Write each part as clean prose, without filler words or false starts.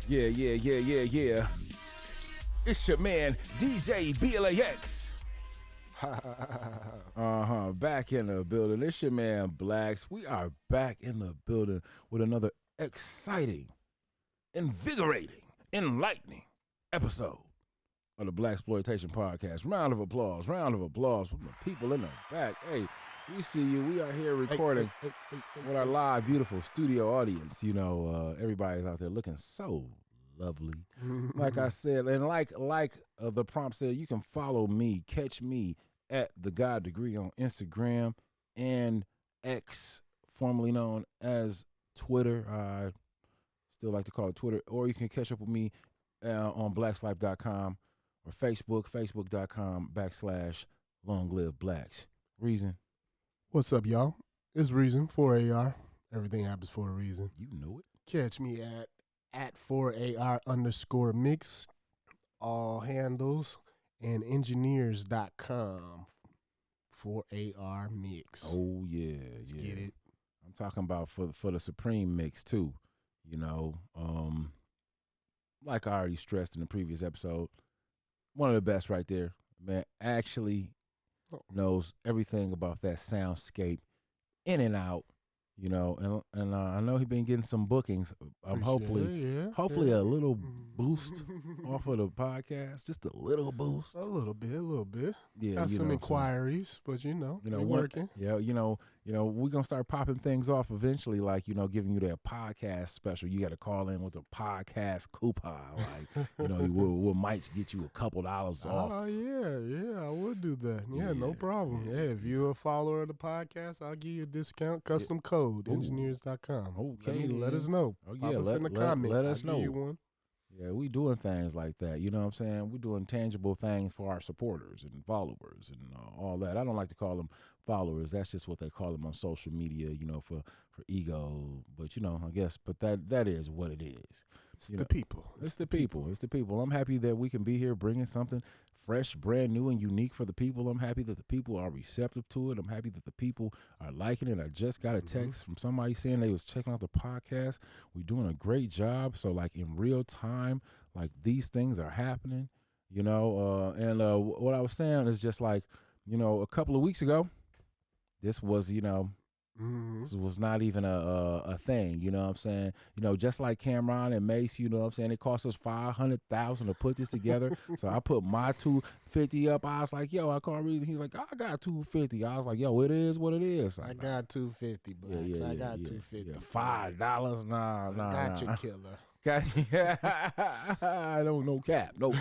Yeah. It's your man, DJ BLAX. Back in the building. It's your man, Blax. We are back in the building with another exciting, invigorating, enlightening episode of the Blaxploitation podcast. Round of applause from the people in the back. Hey, we see you. We are here recording with our live, beautiful studio audience. You know, everybody's out there looking so lovely. Like I said, and like the prompt said, you can follow me, catch me at The God Degree on Instagram and X, formerly known as Twitter. I still like to call it Twitter. Or you can catch up with me on blaxlife.com or facebook.com/LongLiveBlax. Reason. What's up, y'all? It's Reason, 4AR. Everything happens for a reason. You know it. Catch me at 4AR_mix, all handles, and engineers.com, 4AR mix. Oh, yeah. Let's get it. I'm talking about for the Supreme mix, too. You know, like I already stressed in the previous episode, one of the best right there. Man, actually knows everything about that soundscape in and out, you know, and I know he's been getting some bookings. Hopefully a little boost off of the podcast, just a little boost. A little bit. Yeah, got some inquiries, but we're working. Yeah, you know, we're gonna start popping things off eventually, like, you know, giving you that podcast special. You got to call in with a podcast coupon, like, you know, we might get you a couple dollars off. Oh yeah, I would do that. Yeah, no problem. Yeah, if you're a follower of the podcast, I'll give you a discount, custom code, engineers.com. Okay, let us know. Oh yeah, Pop us in the comment. Let us know. Give you one. Yeah, we doing things like that. You know what I'm saying? We're doing tangible things for our supporters and followers and all that. I don't like to call them followers. That's just what they call them on social media, you know, for ego. But, you know, I guess, but that is what it is. It's the people. It's the people. It's the people. I'm happy that we can be here bringing something fresh, brand new, and unique for the people. I'm happy that the people are receptive to it. I'm happy that the people are liking it. I just got a text from somebody saying they was checking out the podcast. We're doing a great job. So, like, in real time, like, these things are happening, you know. And what I was saying is just like, you know, a couple of weeks ago, this was, you know, this was not even a thing, you know what I'm saying? You know, just like Cameron and Mace, you know what I'm saying? It cost us $500,000 to put this together. So I put my $250 up. I was like, yo, I call Reason. He's like, I got $250. I was like, yo, it is what it is. I got $250, Blax. I got $250. Yeah, $5. Nah. Got you, killer. I don't no cap. But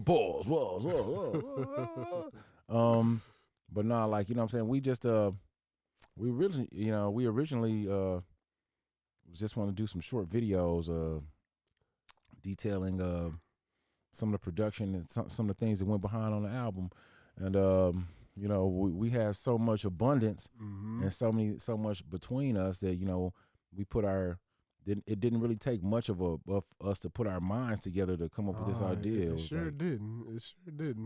balls. But nah, like, you know what I'm saying? We just we originally just want to do some short videos detailing some of the production and some of the things that went behind on the album. And you know, we have so much abundance and so much between us that, you know, we put it didn't really take much of us to put our minds together to come up with this idea. It sure didn't.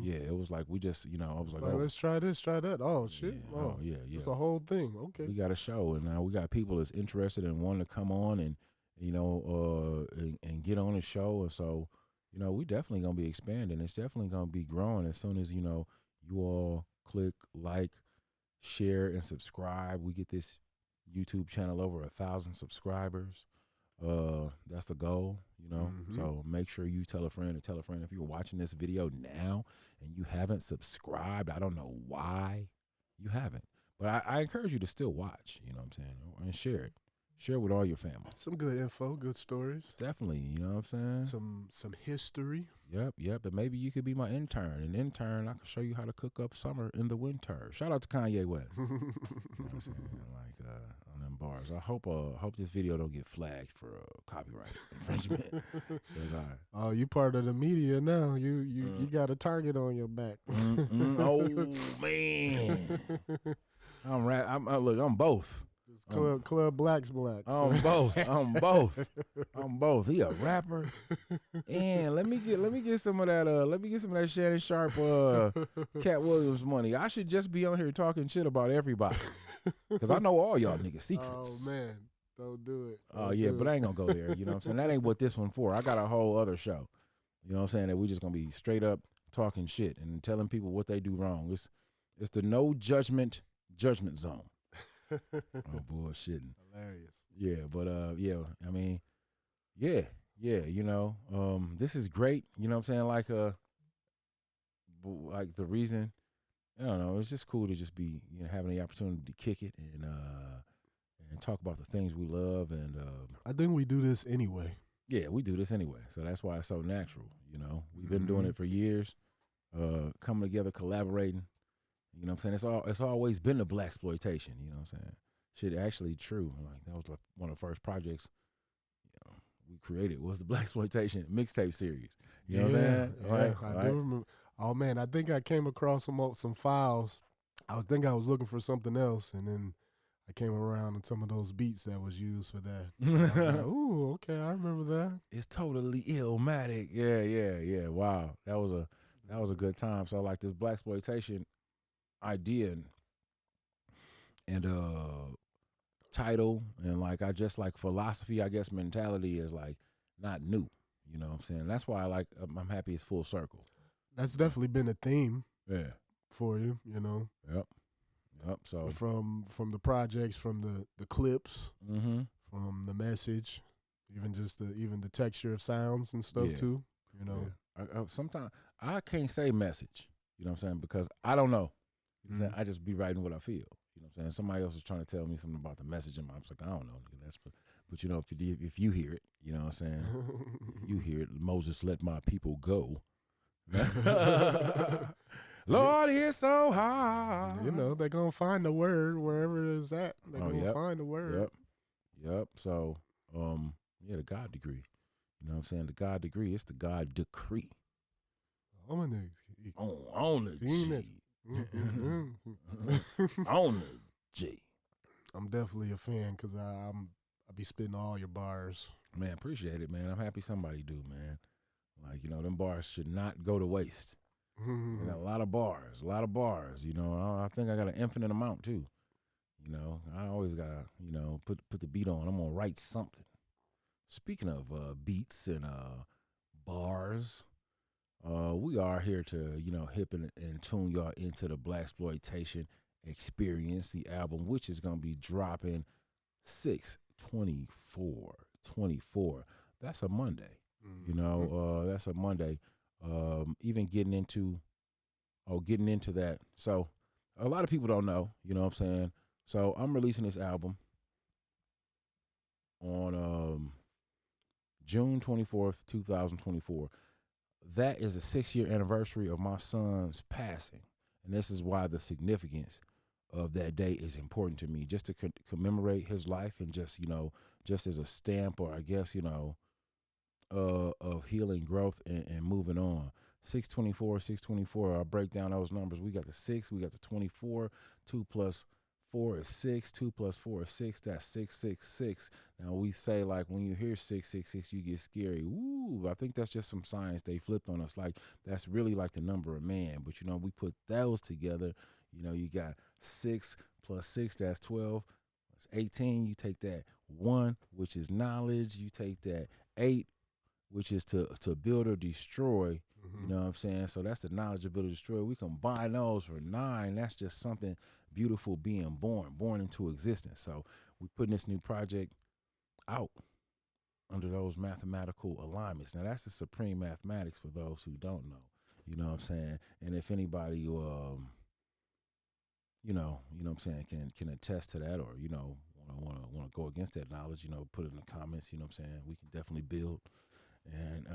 Yeah, it was like we just, you know, I was like, let's try this, try that. Oh shit! Yeah. It's a whole thing. Okay, we got a show, and now we got people that's interested and wanting to come on and, you know, and get on the show. And so, you know, we definitely gonna be expanding. It's definitely gonna be growing as soon as, you know, you all click like, share, and subscribe. We get this YouTube channel over 1,000 subscribers. That's the goal, you know. So make sure you tell a friend if you're watching this video now and you haven't subscribed. I don't know why you haven't, but I encourage you to still watch, you know what I'm saying, and share it. Share with all your family. Some good info, good stories. Definitely, you know what I'm saying? Some history. Yep. But maybe you could be my intern. An intern, I can show you how to cook up summer in the winter. Shout out to Kanye West. You know what I'm saying? Like on them bars. I hope this video don't get flagged for copyright infringement. Oh, you part of the media now. You got a target on your back. Oh man. I'm both. Club Blax. I'm both. He a rapper. And let me get some of that. Let me get some of that Shannon Sharp, Cat Williams money. I should just be on here talking shit about everybody, because I know all y'all niggas secrets. Oh man, Don't do it. Oh, yeah, but I ain't going to go there. You know what I'm saying? That ain't what this one for. I got a whole other show. You know what I'm saying? That we just going to be straight up talking shit and telling people what they do wrong. It's the no judgment zone. Oh, bullshitting. Hilarious. Yeah, but yeah, I mean, yeah, you know, this is great. You know what I'm saying? Like the reason, I don't know, it's just cool to just be, you know, having the opportunity to kick it and talk about the things we love. And I think we do this anyway. yeah, we do this anyway, so that's why it's so natural. You know, we've been doing it for years, coming together, collaborating. You know what I'm saying? It's always been the Blaxploitation. You know what I'm saying? Shit, actually true. Like that was like one of the first projects, you know, we created was the Blaxploitation mixtape series. You know what I'm saying? Yeah, Right? I do remember. Oh man, I think I came across some files. I was looking for something else, and then I came around on some of those beats that was used for that. I was like, ooh, okay, I remember that. It's totally illmatic. Yeah. Wow, that was a good time. So like this Blaxploitation idea and title and like I just like philosophy, I guess mentality is like not new. You know what I'm saying? That's why I'm happy it's full circle. That's definitely been a theme. Yeah. For you, you know. Yep. So from the projects, from the clips, from the message, even the texture of sounds and stuff too. You know. Yeah. Sometimes I can't say message. You know what I'm saying? Because I don't know. You know what I'm saying? I just be writing what I feel. You know what I'm saying? Somebody else is trying to tell me something about the message, and I'm like, I don't know. But you know, if you hear it, you know what I'm saying? If you hear it, Moses let my people go. Lord, it's so hard. You know, they're going to find the word wherever it is at. They're going to find the word. Yep. So, yeah, the God degree. You know what I'm saying? The God degree. It's the God decree. On the G. On the G. I'm definitely a fan because I be spitting all your bars. Man, appreciate it, man. I'm happy somebody do, man. Like, you know, them bars should not go to waste. I got a lot of bars. You know, I think I got an infinite amount too. You know, I always gotta, you know, put the beat on. I'm gonna write something. Speaking of beats and bars, we are here to, you know, hip and tune y'all into the Blaxploitation experience, the album, which is gonna be dropping 6/24/24. That's a Monday. You know, that's a Monday. Even getting into that. So a lot of people don't know, you know what I'm saying? So I'm releasing this album on June 24th, 2024. That is the 6-year anniversary of my son's passing. And this is why the significance of that day is important to me, just to commemorate his life and just, you know, just as a stamp or I guess, you know, of healing, growth, and moving on. 6/24. I'll break down those numbers. We got the 6, we got the 24. 2 + 4 is 6. 2 + 4 is 6. That's 666. Now we say like when you hear 666, you get scary. Ooh, I think that's just some science they flipped on us. Like that's really like the number of man. But you know, we put those together. You know, you got 6 + 6, that's 12. That's 18. You take that 1, which is knowledge. You take that 8, which is to build or destroy. You know what I'm saying? So that's the knowledge of build or destroy. We combine those for 9. That's just something beautiful being born into existence. So we're putting this new project out under those mathematical alignments. Now that's the supreme mathematics for those who don't know. You know what I'm saying? And if anybody you know what I'm saying, can attest to that or, you know, wanna go against that knowledge, you know, put it in the comments, you know what I'm saying? We can definitely build. And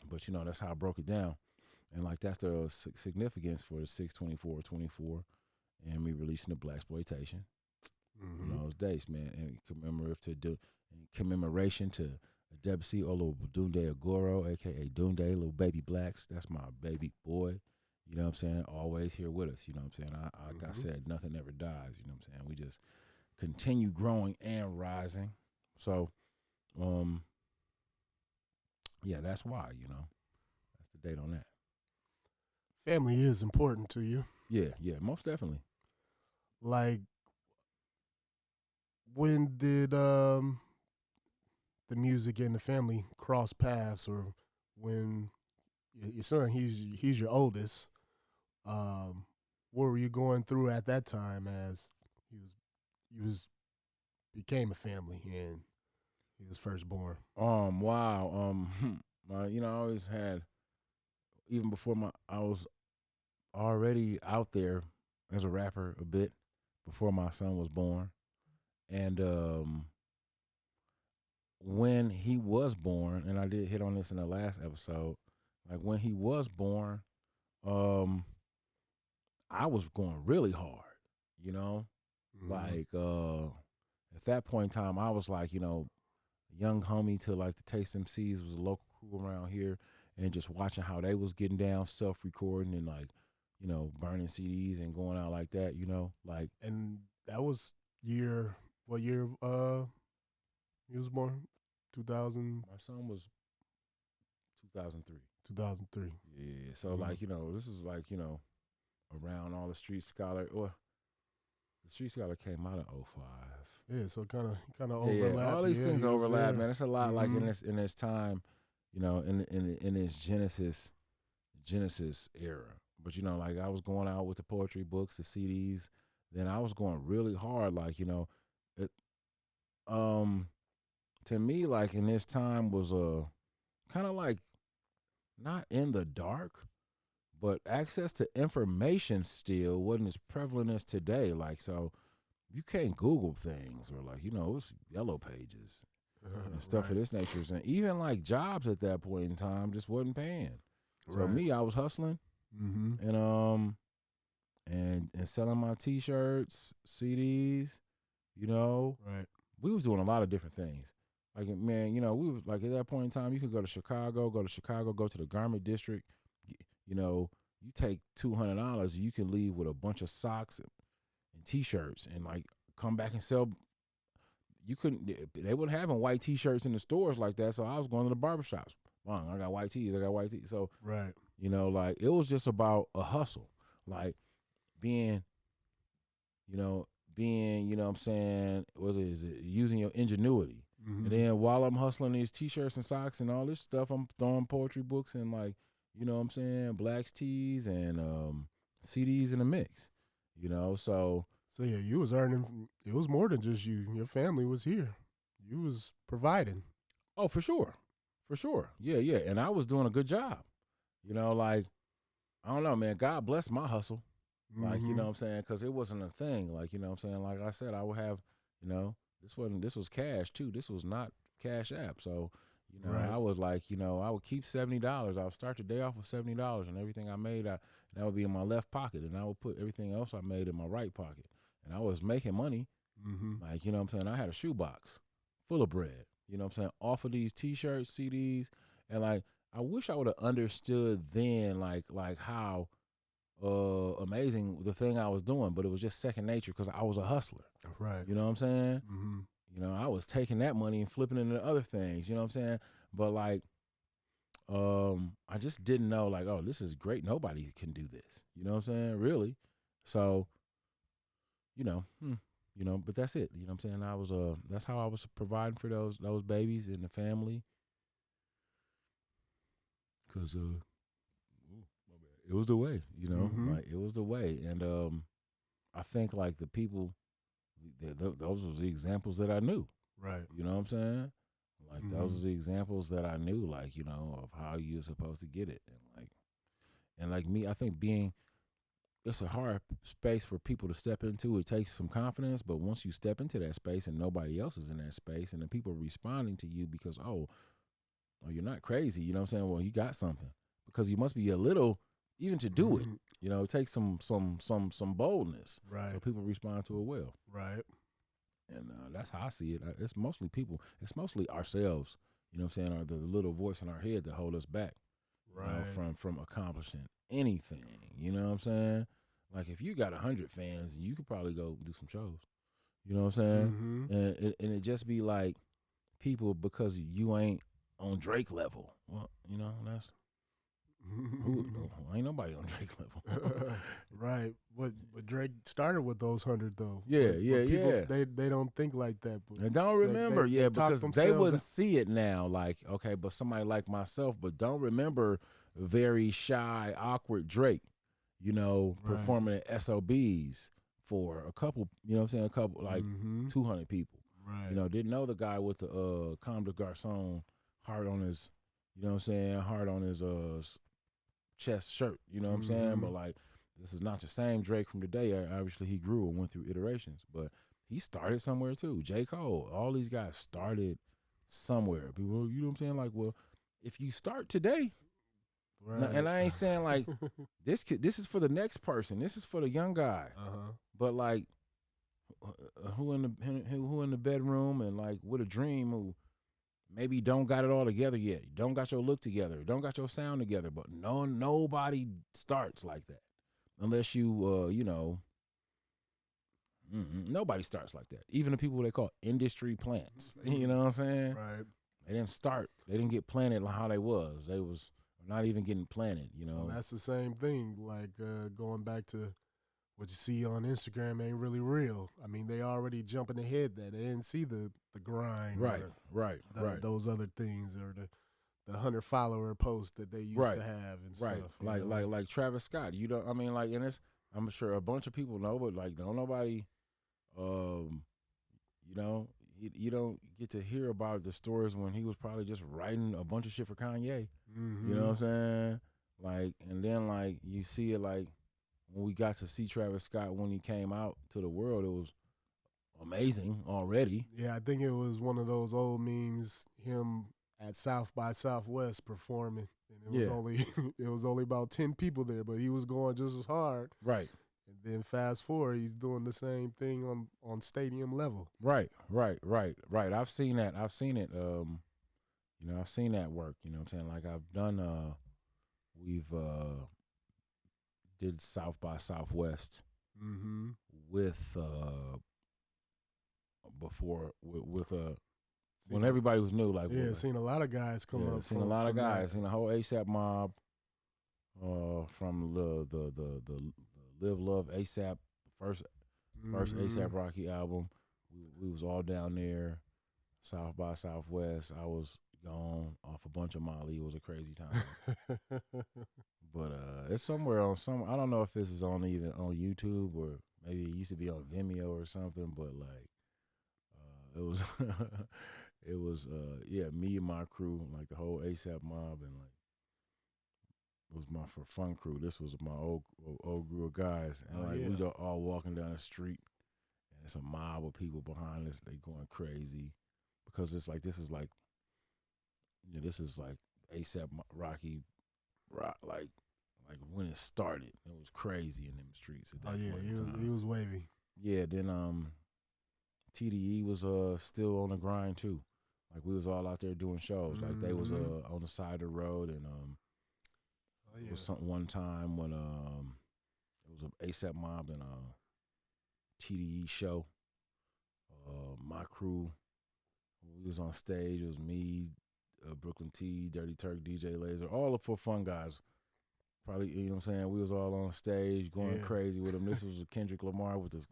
but you know, that's how I broke it down. And like that's the significance for the 6/24/24 and me releasing the Blaxploitation. You know, those days, man. And commemoration to Debsy Olubunde Agoro, aka Dunde, little baby Blacks. That's my baby boy. You know what I'm saying? Always here with us. You know what I'm saying? Like I said, nothing ever dies. You know what I'm saying? We just continue growing and rising. So, yeah, that's why, you know. That's the date on that. Family is important to you. Yeah, most definitely. Like, when did the music and the family cross paths, or when your son, he's your oldest, um, what were you going through at that time as he was became a family and he was first born? Wow. I always had, even before I was already out there as a rapper a bit before my son was born. And when he was born, and I did hit on this in the last episode, like when he was born, um, I was going really hard, you know? Mm-hmm. Like at that point in time, I was like, young homie to like the Taste MCs, was a local crew around here, and just watching how they was getting down, self-recording and like, burning CDs and going out like that, like. And that was what year he was born? 2000. My son was 2003. 2003. Yeah, so like, this is like, around all the Street Scholar, or the Street Scholar came out in '05. Yeah, so kind of Yeah, overlap. all these things overlap, man. It's a lot like Mm-hmm. in this time, in this Genesis era. But like I was going out with the poetry books, the CDs, then I was going really hard, like, it to me, like in this time was kind of like not in the dark, but access to information still wasn't as prevalent as today. Like, so you can't Google things, or like, it's yellow pages and stuff Right. of this nature. And even like jobs at that point in time just wasn't paying. So Right. me, I was hustling Mm-hmm. and selling my T-shirts, CDs. Right. We was doing a lot of different things. Like, man, we was like at that point in time, you could go to Chicago, go to the garment district. You take $200, you can leave with a bunch of socks and T-shirts, and like come back and sell. You couldn't. They weren't having white T-shirts in the stores like that, so I was going to the barbershops. Wow, I got white tees. I got white tees. So Right. like it was just about a hustle, like being, what I'm saying, what is it? Using your ingenuity. Mm-hmm. And then while I'm hustling these T-shirts and socks and all this stuff, I'm throwing poetry books and like, what I'm saying, BLAX tees and CDs in the mix. So yeah, you was earning. It was more than just you. Your family was here. You was providing. oh, for sure, yeah, and I was doing a good job. Like I don't know, man. God bless my hustle. Like, Mm-hmm. what I'm saying? Because it wasn't a thing. Like, what I'm saying? Like I said, I would have, this was cash too. This was not Cash App. So, Right. I was like, I would keep $70. I would start the day off with $70, and everything I made, that would be in my left pocket. And I would put everything else I made in my right pocket. And I was making money. Mm-hmm. Like, what I'm saying? I had a shoebox full of bread, what I'm saying? Off of these T-shirts, CDs. And like, I wish I would have understood then, like how amazing the thing I was doing, but it was just second nature because I was a hustler. Right. You know what I'm saying? Mm-hmm. I was taking that money and flipping it into other things. You know what I'm saying? But like, I just didn't know, like, oh, this is great. Nobody can do this. You know what I'm saying? Really. So, but that's it. You know what I'm saying? I was that's how I was providing for those babies and the family. Cause it was the way. Mm-hmm. Like it was the way, and I think like the people, those was the examples that I knew. Right. You know what I'm saying? Like those Mm-hmm. are the examples that I knew, like, of how you're supposed to get it. And like me, I think it's a hard space for people to step into. It takes some confidence, but once you step into that space and nobody else is in that space and the people responding to you because, oh, you're not crazy, you know what I'm saying? Well, you got something. Because you must be a little, even to do it. Mm-hmm. It takes some boldness. Right. So people respond to it well. Right. And that's how I see it. It's mostly people. It's mostly ourselves. You know what I'm saying? Or the little voice in our head that hold us back. Right. From accomplishing anything. You know what I'm saying? Like if you got 100 fans, you could probably go do some shows. You know what I'm saying? Mm-hmm. And it just be like people because you ain't on Drake level. Well, that's Ain't nobody on Drake level. Right. But Drake started with those 100 though. Yeah, but people, yeah. They don't think like that. But And don't remember, they talk because they themselves wouldn't see it now. Like, okay, but somebody like myself, but don't remember very shy, awkward Drake, Right. performing at SOBs for a couple, a couple, like 200 people. Right. Didn't know the guy with the Comme des Garçons heart on his, heart on his chest shirt, you know what I'm saying? But like, this is not the same Drake from today. Obviously, he grew and went through iterations, but he started somewhere too. J. Cole, all these guys started somewhere. People, you know what I'm saying? Like, well, if you start today, Right. and I ain't saying like this is for the next person. This is for the young guy. But like, who in the bedroom and like with a dream who maybe don't got it all together yet. Don't got your look together. Don't got your sound together. But nobody starts like that unless you nobody starts like that. Even the people they call industry plants. You know what I'm saying? Right. They didn't start. They didn't get planted like how they was. They was not even getting planted. Well, that's the same thing. Like going back to what you see on Instagram ain't really real. I mean, they already jumping ahead that they didn't see the grind, right, right. those other things, or the 100-follower post that they used to have and stuff. Like Travis Scott. I mean, like, and I'm sure a bunch of people know, but like, don't nobody, you don't get to hear about the stories when he was probably just writing a bunch of shit for Kanye. You know what I'm saying? Like, and then like you see it like when we got to see Travis Scott when he came out to the world, it was amazing already. Yeah, I think it was one of those old memes, him at South by Southwest performing, and it was only about 10 people there, but he was going just as hard. Right. And then fast forward, he's doing the same thing on stadium level. Right. I've seen that. I've seen it. I've seen that work. You know what I'm saying? Like I've done. We've did South by Southwest with before with when everybody was new. Like seen a lot of guys come up. Seen a lot of guys. Seen the whole ASAP mob. From the Live Love ASAP first ASAP Rocky album. We was all down there, South by Southwest. I was gone off a bunch of Molly. It was a crazy time. But it's somewhere on I don't know if this is even on YouTube or maybe it used to be on Vimeo or something. But like, it was me and my crew, like the whole ASAP mob, and like. It was my for fun crew. This was my old group of guys, and we all walking down the street, and it's a mob of people behind us. They going crazy because this is like ASAP Rocky, like when it started. It was crazy in them streets at that point in time. He was wavy. Yeah, then TDE was still on the grind too. Like we was all out there doing shows. Like they was on the side of the road and It was one time when it was an ASAP mob and a TDE show. My crew, we was on stage. It was me, Brooklyn T, Dirty Turk, DJ Laser, all the For Fun guys. Probably, you know what I'm saying? We was all on stage going crazy with him. This was Kendrick Lamar with the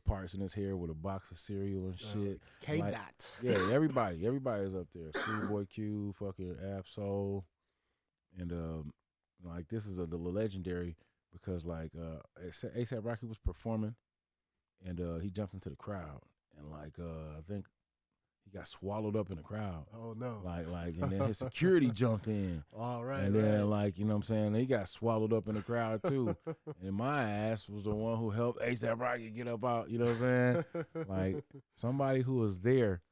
parts in his hair with a box of cereal and shit. K-Dot. Yeah, everybody is up there. Schoolboy Q, fucking Ab-Soul. And like this is the legendary because like ASAP Rocky was performing and he jumped into the crowd and like I think he got swallowed up in the crowd. Oh no. Like and then his security jumped in. All right. And then like, you know what I'm saying, he got swallowed up in the crowd too. And my ass was the one who helped ASAP Rocky get up out, you know what I'm saying? Like somebody who was there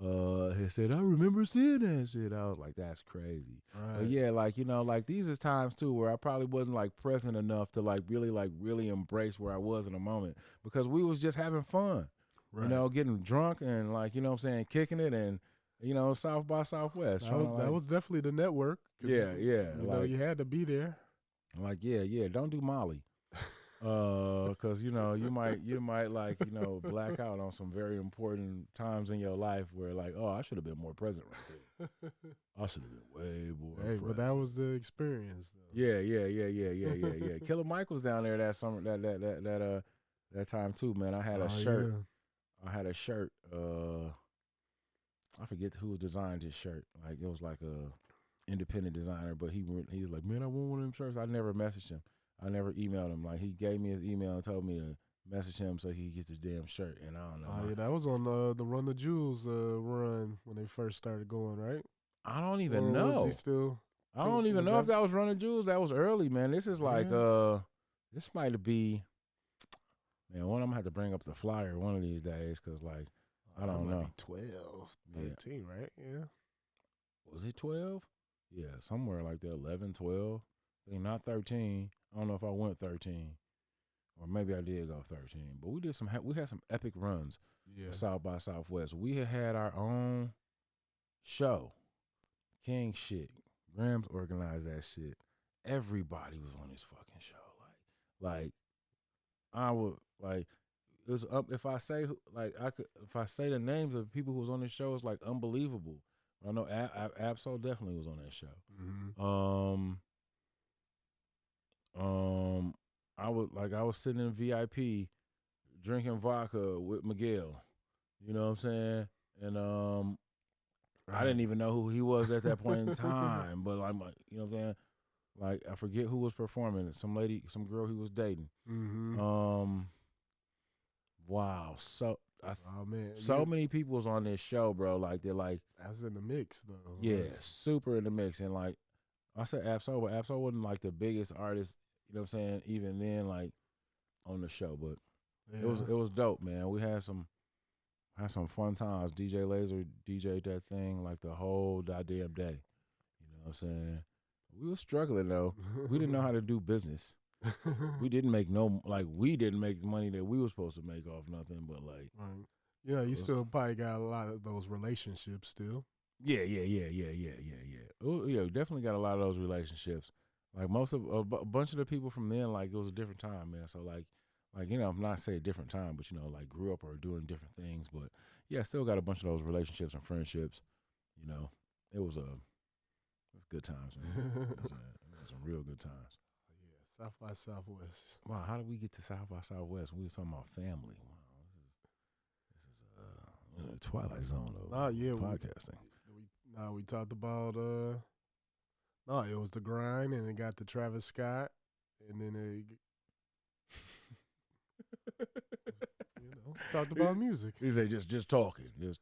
he said, I remember seeing that shit. I was like, that's crazy. Right. But yeah, like, you know, like these is times too where I probably wasn't like present enough to like really embrace where I was in a moment because we was just having fun, you know, getting drunk and like, you know what I'm saying, kicking it and, you know, South by Southwest. That was definitely the network. Yeah. You know, you had to be there. Like, yeah, don't do Molly. Cause you know you might like black out on some very important times in your life where like, oh, I should have been more present right there. I should have been way more. Hey, present. but that was the experience, though. Yeah. Killer Mike was down there that summer, that time too, man. I had a shirt. Yeah. I had a shirt. I forget who designed his shirt. Like it was like a independent designer, but he was like, man, I want one of them shirts. I never messaged him. I never emailed him. Like he gave me his email and told me to message him so he gets his damn shirt. And I don't know. Oh yeah, that was on the Run the Jewels run when they first started going, right? I don't even or know. Was he still? I don't even know if that was Run the Jewels. That was early, man. This is like this might be. Man, I'm gonna have to bring up the flyer one of these days because like I don't know. 12, 13, right? Yeah. Was it 12? Yeah, somewhere like that, 11, 12. I think not 13. I don't know if I went 13, or maybe I did go 13. But we had some epic runs. Yeah. South by Southwest. We had our own show. King shit. Grams organized that shit. Everybody was on this fucking show. Like I would like. It was up. If I say if I say the names of people who was on this show, it's like unbelievable. I know Absol definitely was on that show. Mm-hmm. I was sitting in VIP drinking vodka with Miguel. You know what I'm saying? And I didn't even know who he was at that point in time. But like, you know what I'm saying? Like I forget who was performing. Some girl he was dating. Mm-hmm. Wow. So man, so many people was on this show, bro. Like they're like that's in the mix though. Yeah, super in the mix. And like I said Absol, but Absol wasn't like the biggest artist, you know what I'm saying, even then, like on the show. But it was dope, man. We had some fun times. DJ Laser DJ'd that thing like the whole goddamn day. You know what I'm saying? We were struggling though. We didn't know how to do business. We didn't make the money that we were supposed to make off nothing, but like right. Yeah, you still probably got a lot of those relationships still. Yeah. Oh, yeah, definitely got a lot of those relationships. Like most of a bunch of the people from then, like it was a different time, man. So like I'm not saying different time, but like grew up or doing different things. But yeah, still got a bunch of those relationships and friendships. It was good times, man. It was some real good times. Yeah, South by Southwest. Wow, how did we get to South by Southwest? We were talking about family. Wow, this is Twilight Zone of podcasting. We talked about it was the grind, and it got to Travis Scott, and then talked about music. He said just talking. It's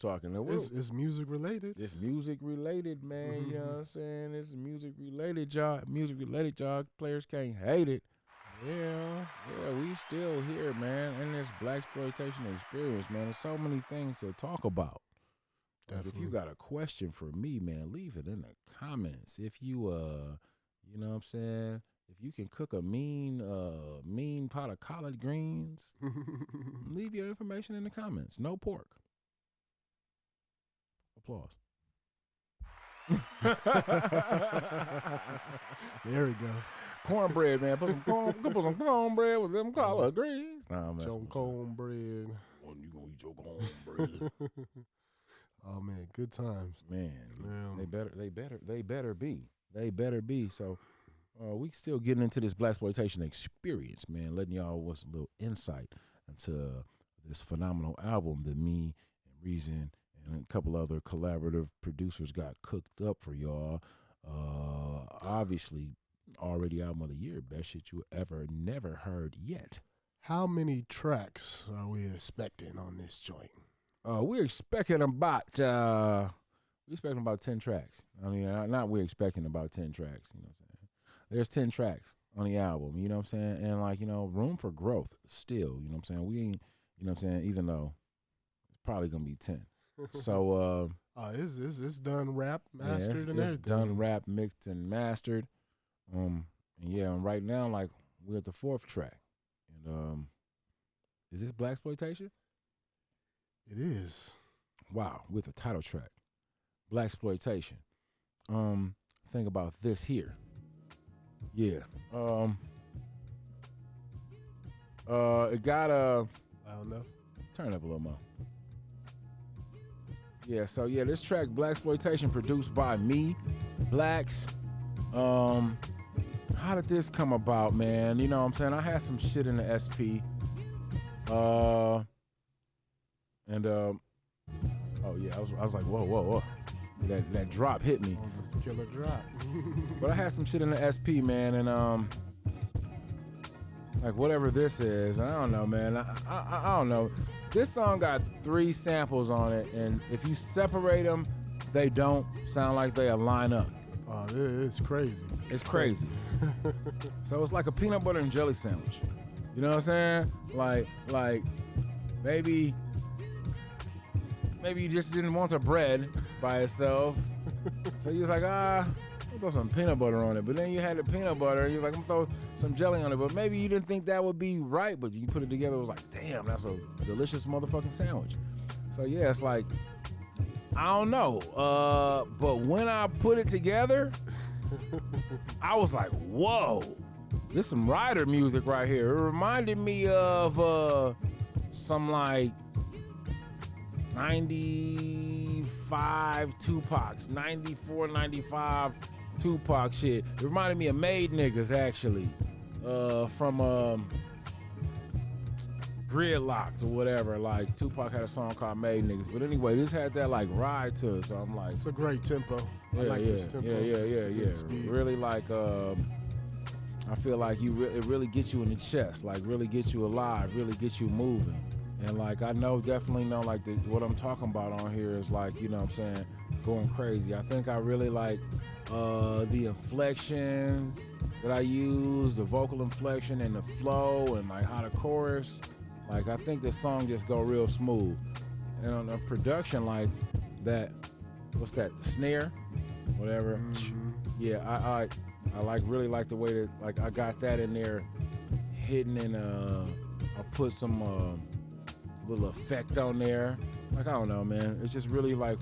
music related. It's music related, man. Mm-hmm. You know what I'm saying? It's music related, y'all. Music related, y'all. Players can't hate it. Yeah, we still here, man. In this Blaxploitation experience, man. There's so many things to talk about. Like if you got a question for me, man, leave it in the comments. If you you know what I'm saying? If you can cook a mean pot of collard greens, leave your information in the comments. No pork. Applause. There we go. Cornbread, man. Put some cornbread with them collard greens. Some cornbread. You gonna eat your cornbread? Oh man, good times, man. They better be. So we still getting into this Blaxploitation experience, man. Letting y'all what's a little insight into this phenomenal album that me and Reason and a couple other collaborative producers got cooked up for y'all. Obviously, already album of the year, best shit you ever never heard yet. How many tracks are we expecting on this joint? We're expecting about 10 tracks. I mean, we're expecting about 10 tracks. You know what I'm saying? There's 10 tracks on the album. You know what I'm saying? And like room for growth still. You know what I'm saying? We ain't. You know what I'm saying? Even though it's probably gonna be 10. So it's done wrapped, mastered, and everything. It's done wrapped, mixed, and mastered. And right now like we're at the 4th track. And is this Blaxploitation? It is. Wow, with the title track, Blaxploitation. Think about this here. Yeah. It got I don't know. turn it up a little more. Yeah, so yeah, this track Blaxploitation produced by me, Blax. How did this come about, man? You know what I'm saying? I had some shit in the SP. Oh yeah, I was like, whoa. That drop hit me. Oh, that's the killer drop. But I had some shit in the SP, man, and like whatever this is, I don't know, man. I don't know. This song got 3 samples on it, and if you separate them, they don't sound like they line up. Oh, it's crazy. It's crazy. So it's like a peanut butter and jelly sandwich. You know what I'm saying? Like maybe you just didn't want the bread by itself. So you was like, I'll throw some peanut butter on it. But then you had the peanut butter, and you're like, I'm gonna throw some jelly on it. But maybe you didn't think that would be right, but you put it together, it was like, damn, that's a delicious motherfucking sandwich. So yeah, it's like, I don't know. But when I put it together, I was like, whoa, this some Rider music right here. It reminded me of some like 95 Tupac's, 94, 95 Tupac shit. It reminded me of Made Niggas, actually, from Gridlocked or whatever. Like, Tupac had a song called Made Niggas. But anyway, this had that, like, ride to it, so I'm like... It's a great tempo. I like this tempo. Yeah. Really, like, I feel like it really gets you in the chest, like, really gets you alive, really gets you moving. And like, I definitely know, like, what I'm talking about on here is like, you know what I'm saying, going crazy. I think I really like the inflection that I use, the vocal inflection and the flow and like how the chorus, like I think this song just go real smooth. And on the production, like that, what's that, snare, whatever. Mm-hmm. Yeah, I like really like the way that like I got that in there hidden and I put some little effect on there. Like, I don't know, man. It's just really like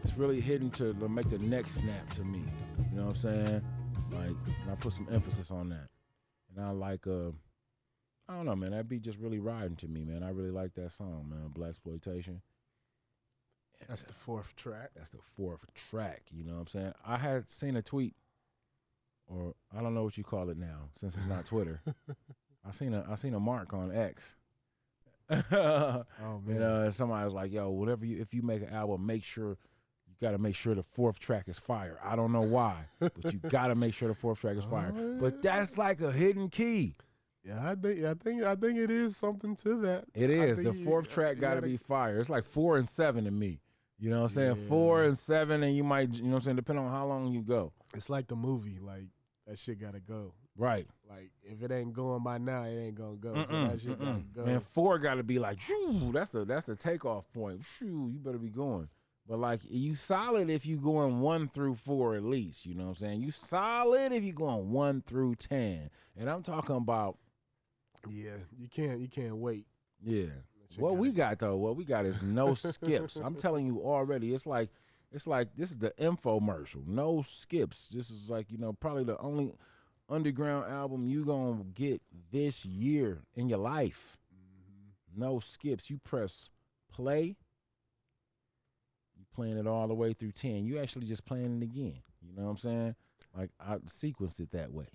it's really hidden to make the neck snap to me. You know what I'm saying? Like, and I put some emphasis on that. And I like, I don't know, man. That beat just really riding to me, man. I really like that song, man. Blaxploitation. That's the 4th track. That's the 4th track. You know what I'm saying? I had seen a tweet, or I don't know what you call it now, since it's not Twitter. I seen a mark on X. Oh man! And somebody was like, "Yo, if you make an album, make sure you got to make sure the 4th track is fire." I don't know why, but you got to make sure the 4th track is fire. Yeah. But that's like a hidden key. Yeah, I think it is something to that. It is. The 4th track got to be fire. It's like 4 and 7 to me. You know what I'm saying? Yeah. 4 and 7, and you might, you know what I'm saying, depending on how long you go. It's like the movie, like that shit got to go. Right. Like, if it ain't going by now, it ain't gonna go. So that shit gotta go. Man, 4 got to be like, shoo, that's the takeoff point. Shoo, you better be going. But like, you solid if you going 1 through 4 at least. You know what I'm saying? You solid if you going 1 through 10. And I'm talking about. Yeah, you can't wait. Yeah. What we got is no skips. I'm telling you already. It's like this is the infomercial. No skips. This is like, you know, probably the only underground album you gonna get this year in your life. Mm-hmm. No skips. You press play, you playing it all the way through 10. You actually just playing it again. You know what I'm saying? Like, I sequenced it that way.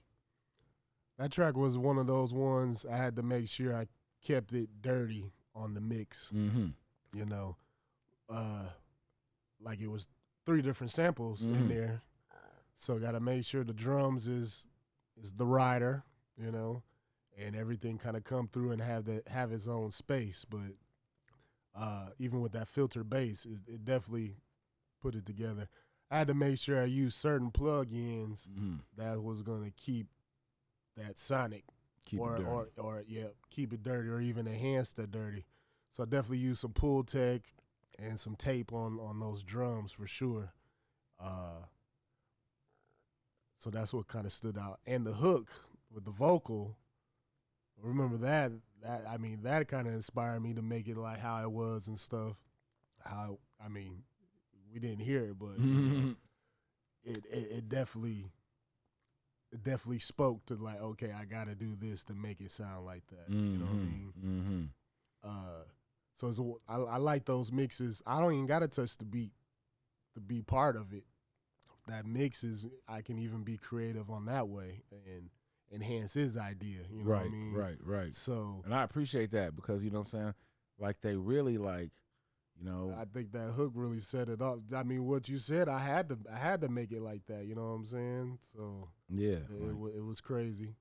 That track was one of those ones I had to make sure I kept it dirty on the mix. Mm-hmm. You know, like it was 3 different samples in there, so got to make sure the drums is the rider, you know, and everything kind of come through and have its own space. But even with that filter bass, it definitely put it together. I had to make sure I used certain plug-ins that was going to keep that sonic keep it dirty or even enhance the dirty. So I definitely used some Pull Tech and some tape on those drums for sure. So that's what kind of stood out. And the hook with the vocal, remember that kind of inspired me to make it like how it was and stuff. We didn't hear it, but it definitely it definitely spoke to like, okay, I got to do this to make it sound like that. You know what I mean? So I like those mixes. I don't even got to touch the beat to be part of it. That mixes, I can even be creative on that way and enhance his idea. You know what I mean? Right. So, and I appreciate that because you know what I'm saying. Like they really like, you know. I think that hook really set it up. I mean, what you said, I had to make it like that. You know what I'm saying? So yeah, it was crazy.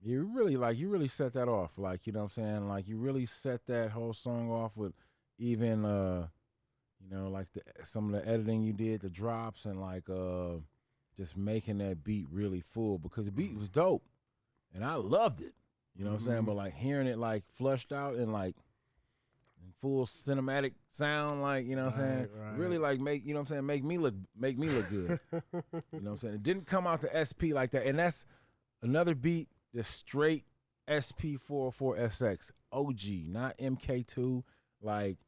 You really set that off. Like, you know what I'm saying? Like you really set that whole song off with even you know, like some of the editing you did, the drops and like just making that beat really full because the beat was dope. And I loved it. You know what I'm saying? But like hearing it like flushed out and like in full cinematic sound, like, you know what I'm saying? Really like make, you know what I'm saying, make me look good. You know what I'm saying? It didn't come out to SP like that. And that's another beat. Just straight SP404SX OG, not MK2. Like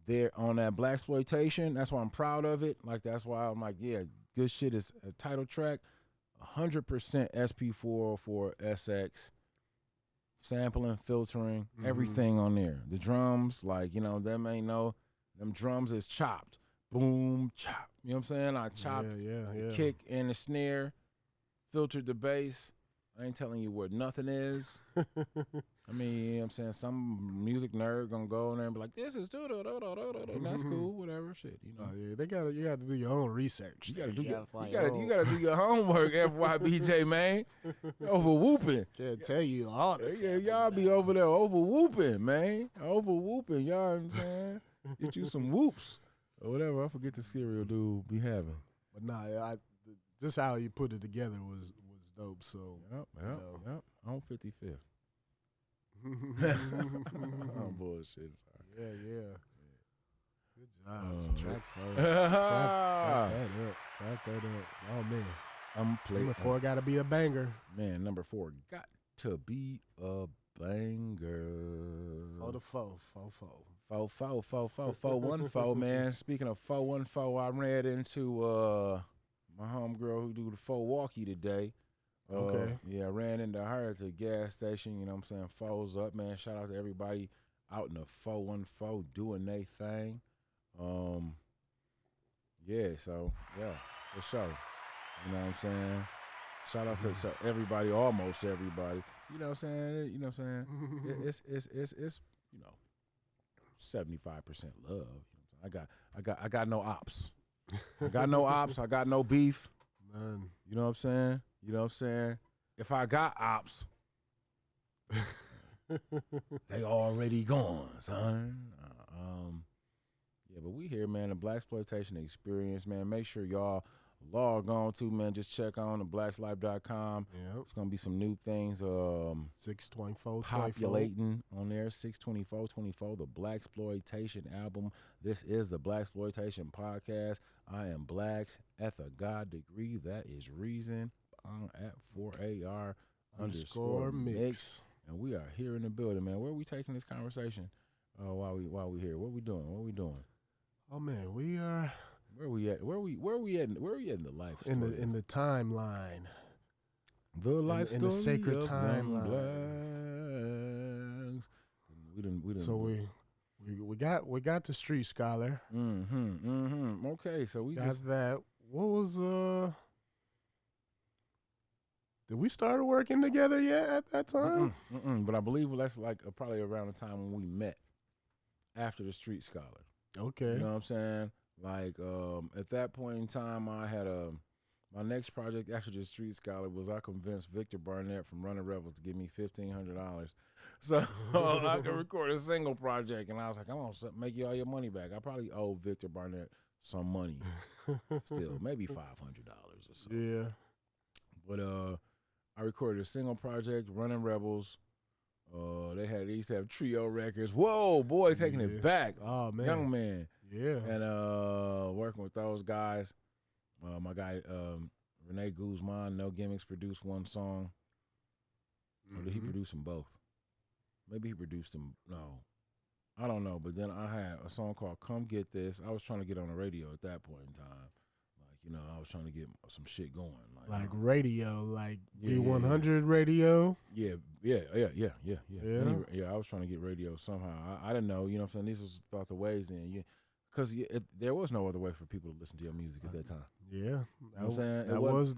they're on that Blaxploitation. That's why I'm proud of it. Like that's why I'm like, yeah, good shit is a title track. 100% SP404SX. Sampling, filtering, everything on there. The drums, like, you know, them drums is chopped. Boom, chop. You know what I'm saying? I chopped the kick and the snare, filtered the bass. I ain't telling you where nothing is. I mean, you know what I'm saying? Some music nerd gonna go in there and be like, this is and that's cool, whatever, shit, you know. Yeah, you gotta do your own research. You gotta do your homework, FYBJ, man. Over whooping. Can't tell you all this. Yeah, y'all be over there over whooping, man. Over whooping, y'all know what I'm saying? Get you some whoops. Or whatever, I forget the cereal dude be having. But nah, just how you put it together was dope. So Yep. On 55th. Oh, bullshit. Sorry. Yeah. Good job. Track 4. Clap that up. Oh, man. Number 4 got to be a banger. Man, number 4 got to be a banger. 4 to 4. 414, man. Speaking of 414, I ran into my homegirl who do the Milwaukee today. Okay. Yeah, I ran into her at the gas station, you know what I'm saying? Foes up, man. Shout out to everybody out in the 414 doing their thing. Yeah, so, yeah, for sure. You know what I'm saying? Shout out to everybody, almost everybody. You know what I'm saying? It's you know, 75% love. I got no ops. I got no ops. I got no beef. None. You know what I'm saying? If I got ops, they already gone, son. Yeah, but we here, man. The Blaxploitation experience, man. Make sure y'all log on to, man. Just check on the blaxlife.com. Yep. It's gonna be some new things. 624 populating on there. 62424. The Blaxploitation album. This is the Blaxploitation podcast. I am Blax at the God degree. That is Reason. I'm at 4AR _ mix. And we are here in the building, man. Where are we taking this conversation? While we here, what we doing? Oh man, we are. Where we at? Where we at in the life story? In the timeline. The life in story the sacred of timeline. We didn't. So we got the Street Scholar. Okay, so we got just that. What was Did we start working together yet at that time? But I believe that's like probably around the time when we met after the Street Scholar. Okay. You know what I'm saying? Like at that point in time, I had my next project after the Street Scholar was I convinced Victor Barnett from Running Rebels to give me $1,500 so I could record a single project. And I was like, I'm going to make you all your money back. I probably owe Victor Barnett some money still, maybe $500 or so. Yeah. But I recorded a single project, Running Rebels. They used to have trio records. Whoa, boy, taking it back. Oh, man. Young man. Yeah. And working with those guys. My guy, Rene Guzman, No Gimmicks, produced one song. Or did he produce them both? Maybe he produced them. No. I don't know. But then I had a song called Come Get This. I was trying to get on the radio at that point in time. Like, you know, I was trying to get some shit going. Like radio, like Yeah, B100 radio. Yeah. I was trying to get radio somehow. I didn't know, you know what I'm saying? These was thought the ways in. Because there was no other way for people to listen to your music at that time. Yeah, You know what I'm saying?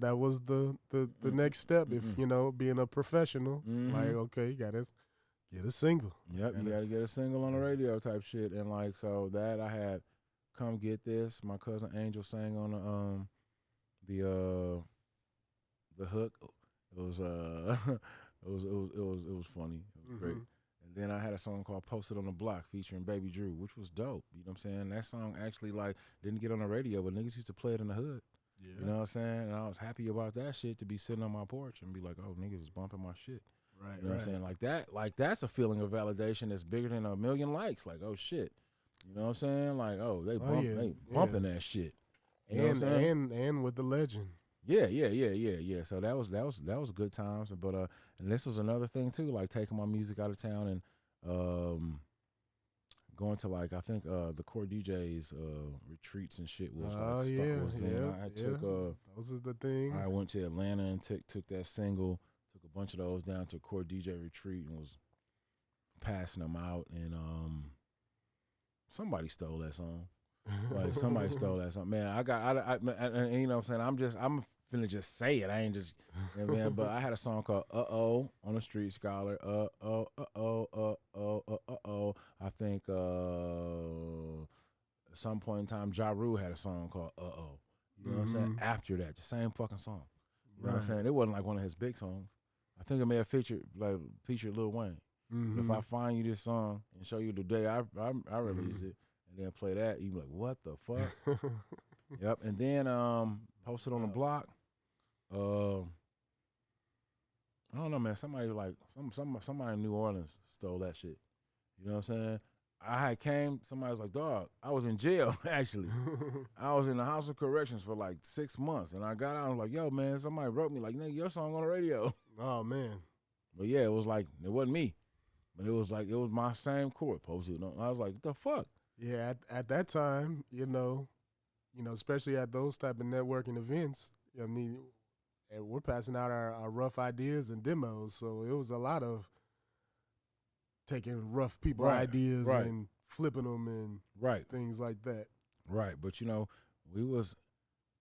that was the next step. If you know, being a professional, like okay, you gotta get a single. Yep, you gotta get a single on the radio type shit, and like so that I had Come Get This. My cousin Angel sang on the hook. It was it was funny. It was great. And then I had a song called Posted on the Block featuring Baby Drew, which was dope. You know what I'm saying? That song actually like didn't get on the radio, but niggas used to play it in the hood. Yeah. You know what I'm saying? And I was happy about that shit to be sitting on my porch and be like, oh, niggas is bumping my shit. Right. You know what I'm saying? Like that's a feeling of validation that's bigger than a million likes. Like, oh shit. You know what I'm saying? Like, oh, they bumping that shit. You know what I'm saying? And with the legend. Yeah. So that was good times. But and this was another thing too, like taking my music out of town and going to like I think the core DJs retreats and shit was I took those are the thing. I went to Atlanta and took that single, took a bunch of those down to a core DJ retreat and was passing them out, and somebody stole that song. Like somebody stole that song. Man, and you know what I'm saying? I'm finna just say it. I ain't just, you know, man. But I had a song called "Uh-Oh" on the Street Scholar. I think at some point in time, Ja Rule had a song called "Uh-Oh." You know what I'm saying? After that, the same fucking song. You know what I'm saying? It wasn't like one of his big songs. I think it may have featured Lil Wayne. If I find you this song and show you the day I released it, and then play that, you be like, what the fuck? Yep. And then Posted on the Block. I don't know, man. Somebody like somebody in New Orleans stole that shit. You know what I'm saying? Somebody was like, dog, I was in jail, actually. I was in the House of Corrections for like 6 months, and I got out and was like, yo, man, somebody wrote me like, nigga, your song on the radio. Oh, man. But yeah, it was like, it wasn't me. But it was my same court posted. I was like, what the fuck? Yeah, at that time, you know, especially at those type of networking events, I mean, and we're passing out our rough ideas and demos, so it was a lot of taking rough people ideas and flipping them and things like that. Right, but you know, we was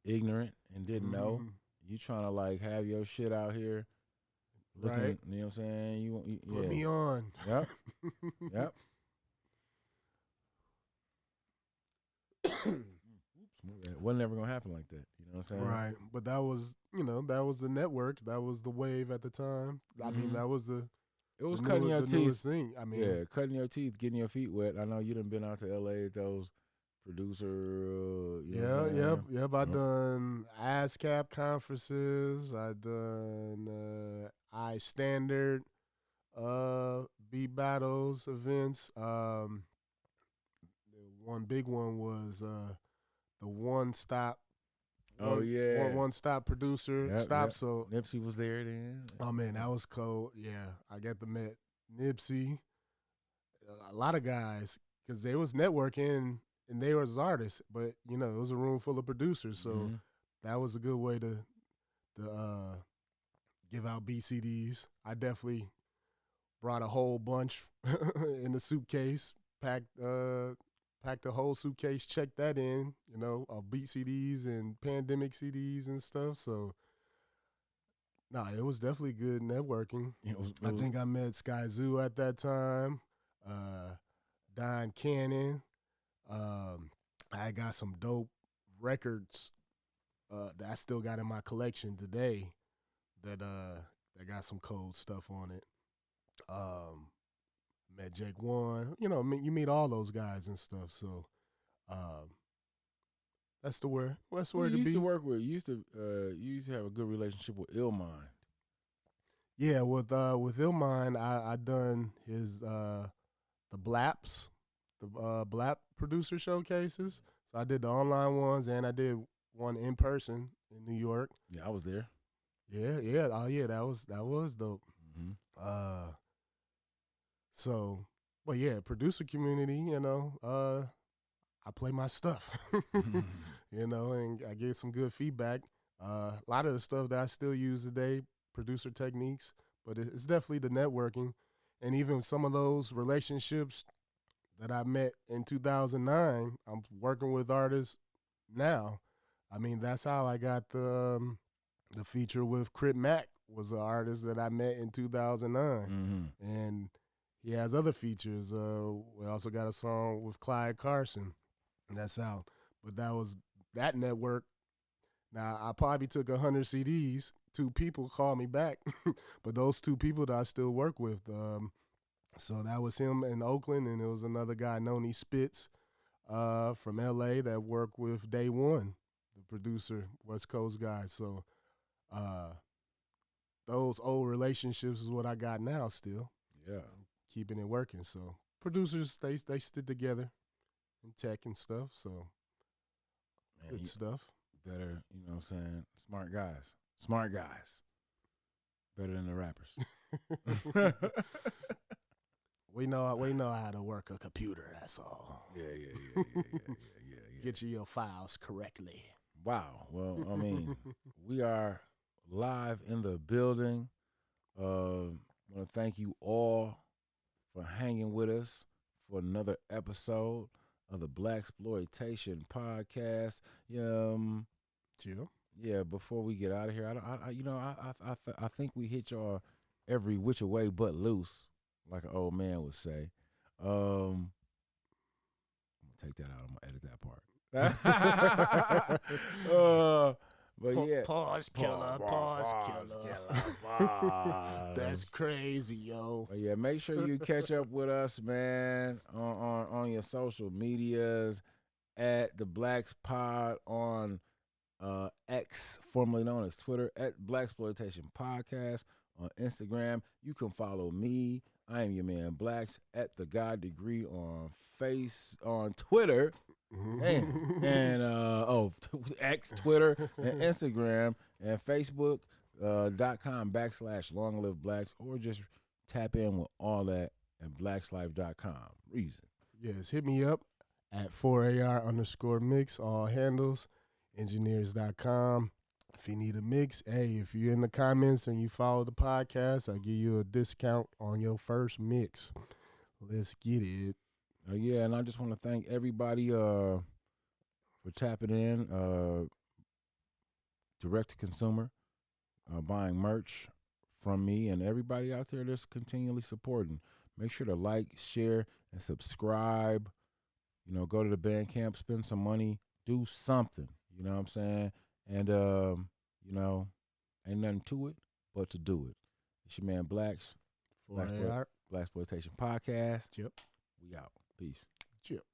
ignorant and didn't know. You trying to like have your shit out here. Looking, you know what I'm saying? You put me on. Yep. Yep. It wasn't ever gonna happen like that. You know what I'm saying? Right. But that was, that was the network. That was the wave at the time. I mean, that was it was cutting your teeth. Thing. I mean, yeah, cutting your teeth, getting your feet wet. I know you done been out to LA at those producer. Yep. I done ASCAP conferences. I done iStandard, B Battles events. One big one was the One Stop. One Stop producer. So Nipsey was there then. Oh man, that was cold. Yeah, I got to meet Nipsey. A lot of guys, because they was networking and they was artists, but it was a room full of producers, so that was a good way to give out BCDs. I definitely brought a whole bunch in the suitcase, packed a whole suitcase, checked that in, of beat CDs and pandemic CDs and stuff. So, it was definitely good networking. I think I met Sky Zoo at that time, Don Cannon. I got some dope records that I still got in my collection today that got some cold stuff on it. Met Jake One, you meet all those guys and stuff. So, that's where to be. You used to work with. You used to have a good relationship with Illmind. Yeah, with Illmind, I done his the BLAPs, the BLAP producer showcases. So I did the online ones and I did one in person in New York. Yeah, I was there. Yeah. Oh yeah, that was dope. So, but yeah, producer community, I play my stuff, you know, and I get some good feedback. A lot of the stuff that I still use today, producer techniques, but it's definitely the networking. And even some of those relationships that I met in 2009, I'm working with artists now. I mean, that's how I got the feature with Crip Mac was an artist that I met in 2009. And he has other features. We also got a song with Clyde Carson. That's out. But that network. Now, I probably took 100 CDs. 2 people called me back. But those 2 people that I still work with, so that was him in Oakland, and there was another guy, Noni Spitz, from L.A. that worked with Day One, the producer, West Coast guy. So those old relationships is what I got now still. Yeah. Keeping it working. So producers, they stick together in tech and stuff. So Man, good stuff. Better, you know what I'm saying? Smart guys. Smart guys. Better than the rappers. We know how to work a computer, that's all. Yeah. Get you your files correctly. Wow. Well, I mean, we are live in the building. I want to thank you all for hanging with us for another episode of the Blaxploitation podcast. Chill. Yeah. Before we get out of here, I think we hit y'all every which way but loose, like an old man would say. I'm gonna take that out. I'm gonna edit that part. But yeah, Pause killer. That's crazy, yo. But yeah, make sure you catch up with us, man, on your social medias at the Blacks Pod on X, formerly known as Twitter, at Blaxploitation Podcast on Instagram. You can follow me. I am your man Blacks at the God Degree on Twitter. And X, Twitter, and Instagram, and Facebook.com/LongLiveBlacks, or just tap in with all that at BlaxLife.com. Reason. Yes, hit me up at 4AR_mix, all handles, engineers.com. If you need a mix, hey, if you're in the comments and you follow the podcast, I'll give you a discount on your first mix. Let's get it. Yeah, and I just want to thank everybody for tapping in, direct to consumer, buying merch from me, and everybody out there that's continually supporting. Make sure to like, share, and subscribe. You know, go to the Bandcamp, spend some money, do something. You know what I'm saying? And, you know, ain't nothing to it but to do it. It's your man Blacks, Blaxploitation Podcast. Yep. We out. Peace. Chip.